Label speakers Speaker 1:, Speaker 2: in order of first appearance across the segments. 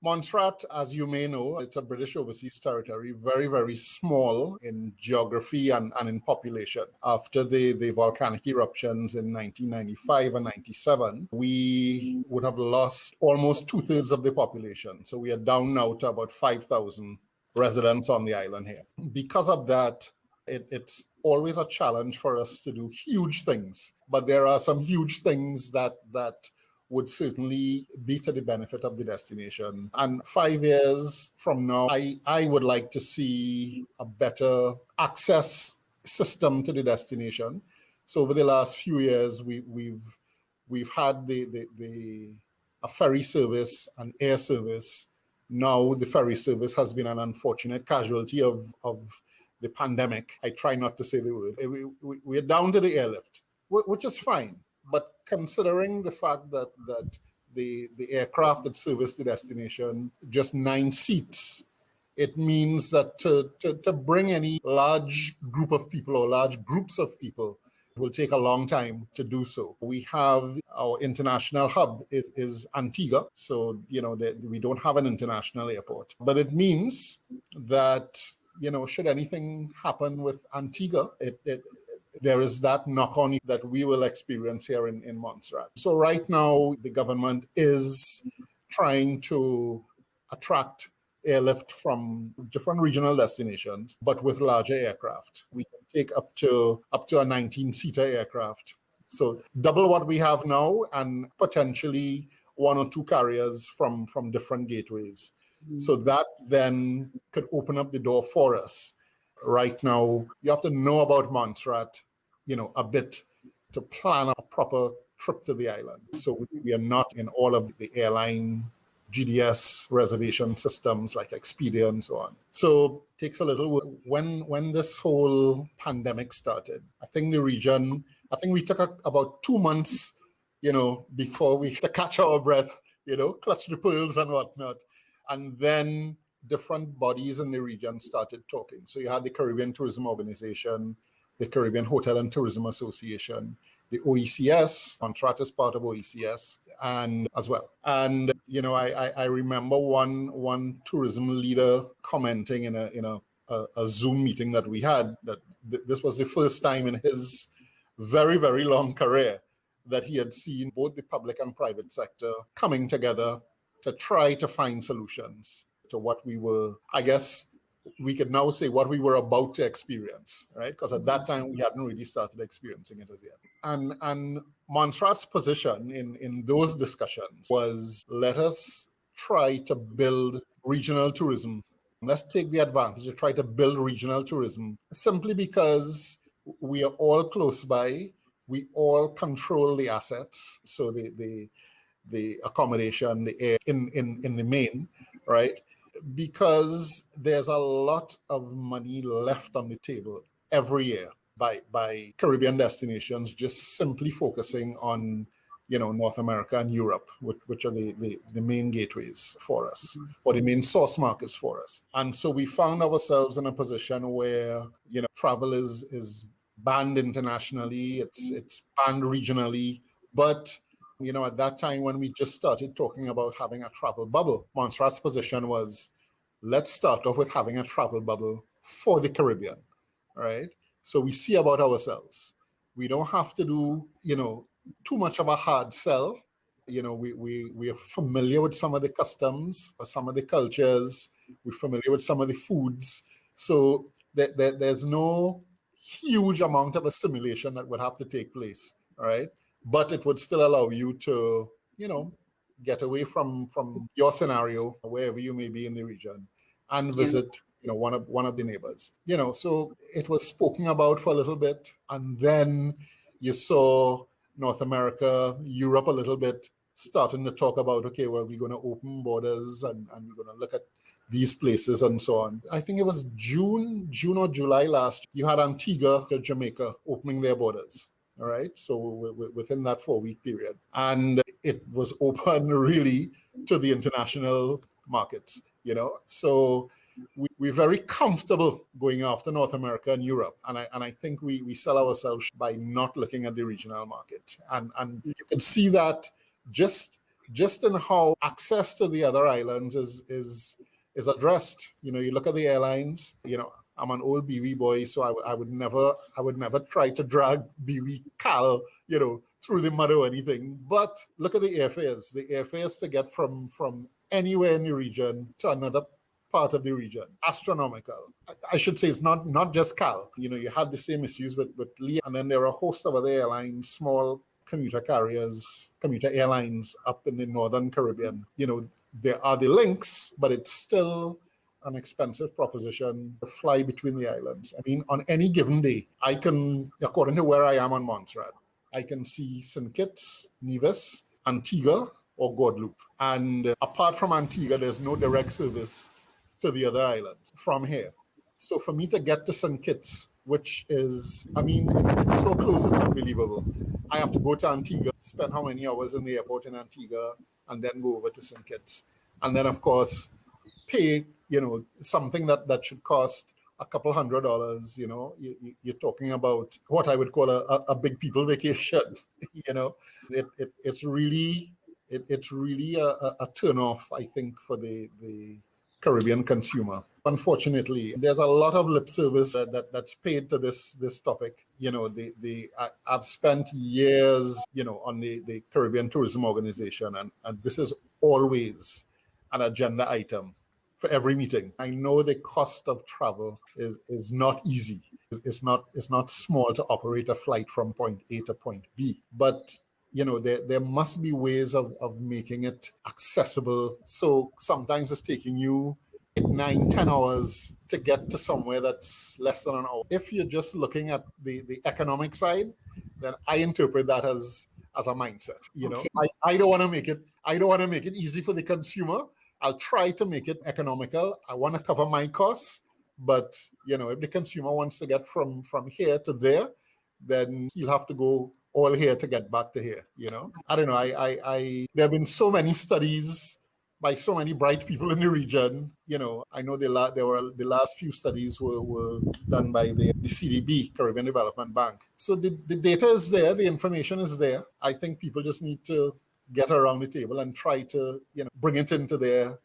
Speaker 1: Montserrat, as you may know, it's a British overseas territory, very, very small in geography and in population. After the volcanic eruptions in 1995 and 97, we would have lost almost two-thirds of the population. So we are down now to about 5,000 residents on the island here. Because of that, it's always a challenge for us to do huge things. But there are some huge things that would certainly be to the benefit of the destination. And 5 years from now, I would like to see a better access system to the destination. So over the last few years, we've had a ferry service, an air service. Now the ferry service has been an unfortunate casualty of the pandemic. I try not to say the word. We're down to the airlift, which is fine. But considering the fact that the aircraft that service the destination, just 9 seats, it means that to bring any large group of people or large groups of people will take a long time to do so. We have our international hub is Antigua, so we don't have an international airport. But it means that should anything happen with Antigua, there is that knock-on that we will experience here in Montserrat. So right now, the government is trying to attract airlift from different regional destinations, but with larger aircraft. We can take up to a 19-seater aircraft. So double what we have now and potentially 1 or 2 carriers from different gateways. So that then could open up the door for us. Right now, you have to know about Montserrat, a bit to plan a proper trip to the island. So we are not in all of the airline GDS reservation systems like Expedia and so on. So it takes a little. When this whole pandemic started, I think we took about 2 months, before we to catch our breath, clutch the pearls and whatnot. And then different bodies in the region started talking. So you had the Caribbean Tourism Organization, the Caribbean Hotel and Tourism Association, the OECS, Montserrat is part of OECS, and as well. And I remember one tourism leader commenting in a Zoom meeting that we had that this was the first time in his very, very long career that he had seen both the public and private sector coming together to try to find solutions to what we were, I guess we could now say what we were about to experience, right? Because at that time we hadn't really started experiencing it as yet. And Montserrat's position in those discussions was, let us try to build regional tourism. Let's take the advantage to try to build regional tourism simply because we are all close by. We all control the assets. So the accommodation, the air in the main, right? Because there's a lot of money left on the table every year by Caribbean destinations just simply focusing on North America and Europe, which are the main gateways for us, or the main source markets for us. And so we found ourselves in a position where travel is banned internationally, it's banned regionally, but at that time when we just started talking about having a travel bubble, Montserrat's position was, let's start off with having a travel bubble for the Caribbean, right? So we see about ourselves. We don't have to do, too much of a hard sell. We are familiar with some of the customs, some of the cultures. We're familiar with some of the foods. So there's no huge amount of assimilation that would have to take place, all right? But it would still allow you to, get away from your scenario, wherever you may be in the region, and visit, one of the neighbors. So it was spoken about for a little bit, and then you saw North America, Europe a little bit, starting to talk about, okay, well, we're going to open borders and we're going to look at these places and so on. I think it was June or July last, you had Antigua to Jamaica opening their borders. All right. So within that 4-week period. And it was open really to the international markets, So we're very comfortable going after North America and Europe. And I think we sell ourselves by not looking at the regional market. And you can see that just just in how access to the other islands is addressed. You look at the airlines. I'm an old BV boy, so I would never try to drag BV Cal, through the mud or anything. But look at the airfares. The airfares to get from anywhere in the region to another part of the region, astronomical. I should say it's not just Cal. You had the same issues with Lee, and then there are a host of other airlines, small commuter carriers, commuter airlines up in the Northern Caribbean. There are the links, but it's still an expensive proposition to fly between the islands. I mean, on any given day, I can, according to where I am on Montserrat, I can see St. Kitts, Nevis, Antigua, or Guadeloupe. And apart from Antigua, there's no direct service to the other islands from here. So for me to get to St. Kitts, which is, it's so close, it's unbelievable. I have to go to Antigua, spend how many hours in the airport in Antigua, and then go over to St. Kitts. And then, of course, pay, something that should cost a couple $100. You're talking about what I would call a big people vacation. It's really a turnoff, I think, for the Caribbean consumer. Unfortunately, there's a lot of lip service that's paid to this topic. I've spent years, on the Caribbean Tourism Organization, and this is always an agenda item for every meeting. I know the cost of travel is not easy. It's not small to operate a flight from point A to point B, but there must be ways of making it accessible. So sometimes it's taking you 8, 9, 10 hours to get to somewhere that's less than an hour. If you're just looking at the economic side, then I interpret that as a mindset. Okay. I don't want to make it easy for the consumer. I'll try to make it economical. I want to cover my costs, but if the consumer wants to get from here to there, then he'll have to go all here to get back to here. I don't know. There have been so many studies by so many bright people in the region. I know the last few studies were done by the CDB, Caribbean Development Bank. So the data is there, the information is there. I think people just need to get around the table and try to bring it into their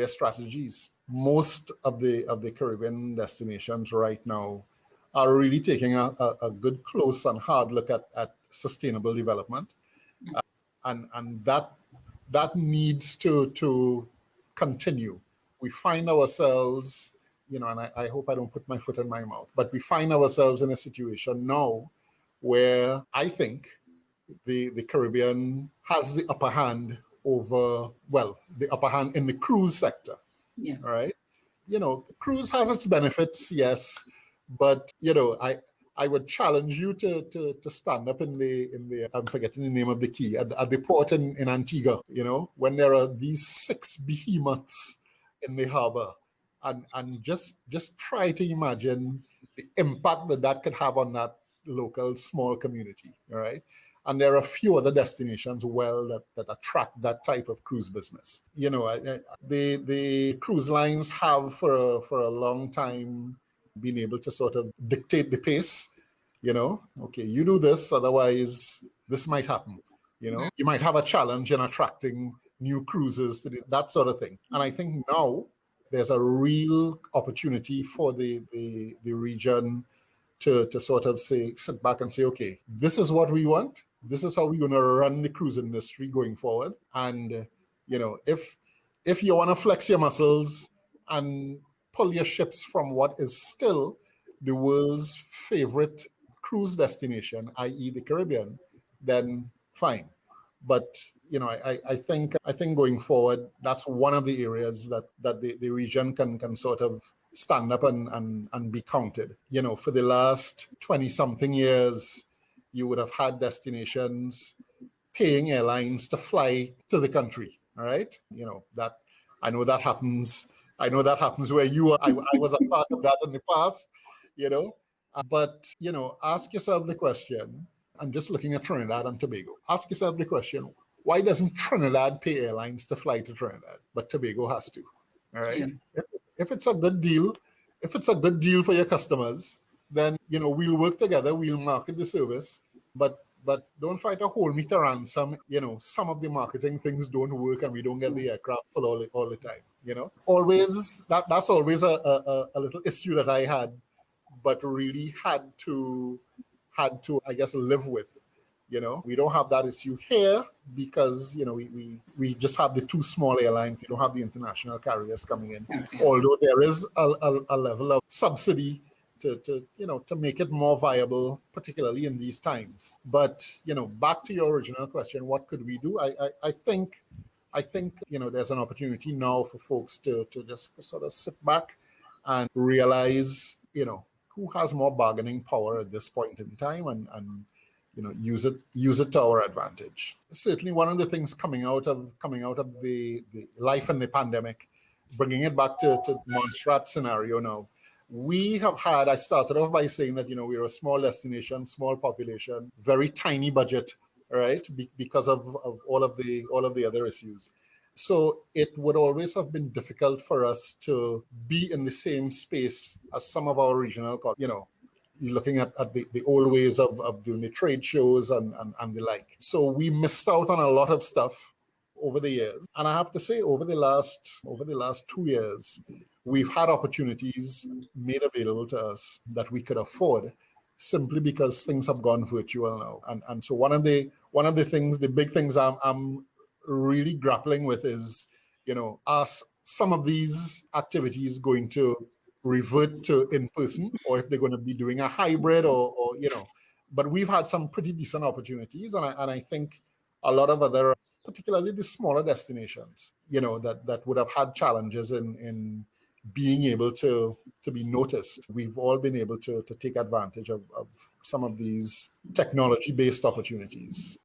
Speaker 1: strategies. Most of the Caribbean destinations right now are really taking a good, close and hard look at sustainable development, and that needs to continue. We find ourselves, and I hope I don't put my foot in my mouth, but we find ourselves in a situation now where I think the Caribbean has the upper hand the upper hand in the cruise sector. Yeah. All right. Cruise has its benefits, yes, but I would challenge you to stand up in the I'm forgetting the name of the key at the port in Antigua. When there are these 6 behemoths in the harbor, and just try to imagine the impact that could have on that local small community. All right. And there are a few other destinations that attract that type of cruise business. The cruise lines have for a long time been able to sort of dictate the pace. Okay, you do this, otherwise this might happen. You might have a challenge in attracting new cruises, that sort of thing. And I think now there's a real opportunity for the region to sort of sit back and say, okay, this is what we want. This is how we're going to run the cruise industry going forward. And, if you want to flex your muscles and pull your ships from what is still the world's favorite cruise destination, i.e. the Caribbean, then fine. But, I think going forward, that's one of the areas that the region can sort of stand up and be counted. For the last 20-something years, you would have had destinations paying airlines to fly to the country. All right. That I know that happens. I know that happens where you are. I was a part of that in the past, but, ask yourself the question. I'm just looking at Trinidad and Tobago. Ask yourself the question, why doesn't Trinidad pay airlines to fly to Trinidad, but Tobago has to? All right. Yeah. If it's a good deal, for your customers, then, we'll work together, we'll market the service, but but don't try to hold me to ransom. Some of the marketing things don't work and we don't get the aircraft full all the time. Always that's always a little issue that I had, but really had to I guess live with. We don't have that issue here because we just have the two small airlines. We don't have the international carriers coming in. Okay. Although there is a level of subsidy to make it more viable, particularly in these times. But back to your original question, what could we do? I think there's an opportunity now for folks to just sort of sit back and realize who has more bargaining power at this point in time, and use it to our advantage. Certainly, one of the things coming out of the life and the pandemic, bringing it back to Montserrat scenario now. I started off by saying that we're a small destination, small population, very tiny budget, right? Because of all of the other issues. So it would always have been difficult for us to be in the same space as some of our regional colleagues. Looking at the old ways of doing the trade shows and the like. So we missed out on a lot of stuff over the years. And I have to say, over the last 2 years, we've had opportunities made available to us that we could afford simply because things have gone virtual now. And so one of the things, the big things I'm really grappling with is, are some of these activities going to revert to in person, or if they're going to be doing a hybrid or but we've had some pretty decent opportunities, and I think a lot of other, particularly the smaller destinations, that would have had challenges in being able to be noticed. We've all been able to take advantage of some of these technology-based opportunities.